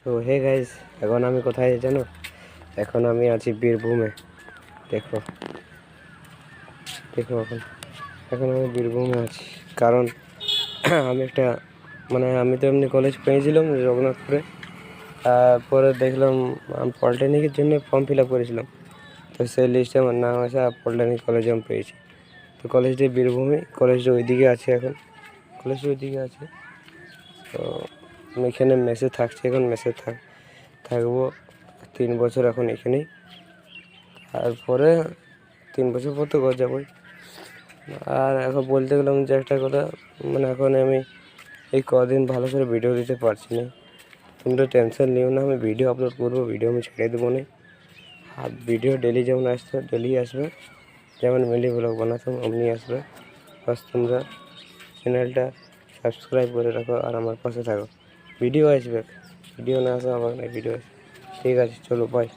তো hey guys, এখন আমি কোথায় জানো? এখন আমি আছি বীরভূমে। দেখো দেখো এখন এখন আমি বীরভূমে আছি, কারণ আমি একটা আমি তো এমনি কলেজ পেয়েছিলাম রঘুনাথপুরে। তারপরে দেখলাম আমি পলিটেকনিকের জন্য ফর্ম ফিল আপ করেছিলাম। তো সেই লিস্টে আমার নাম আছে, আর পলিটেকনিক কলেজে আমি পেয়েছি। তো কলেজটি বীরভূমে, কলেজটা ওইদিকে আছে। এখন কলেজটা ওইদিকে আছে। তো আমি এখানে মেসে থাকছি, এখন মেসে থাকবো 3 বছর এখন এখানেই। তারপরে 3 বছর পর তো ঘর যাবোই। আর এখন বলতে গেলাম যে একটা কথা, এখন আমি এই কদিন ভালো করে ভিডিও দিতে পারছি না। তোমরা টেনশন নিও না, আমি ভিডিও আপলোড করবো, ভিডিও আমি ছেড়ে দেবো না। আর ভিডিও ডেলি যেমন আসতো ডেলি আসবে, যেমন মিলি ব্লগ বানাতাম অমনি আসবে। বাস তোমরা চ্যানেলটা সাবস্ক্রাইব করে রাখো আর আমার পাশে থাকো। ভিডিও আসবে, ভিডিও না আসবে আমার ভিডিও আসবে। ঠিক আছে, চলো বাই।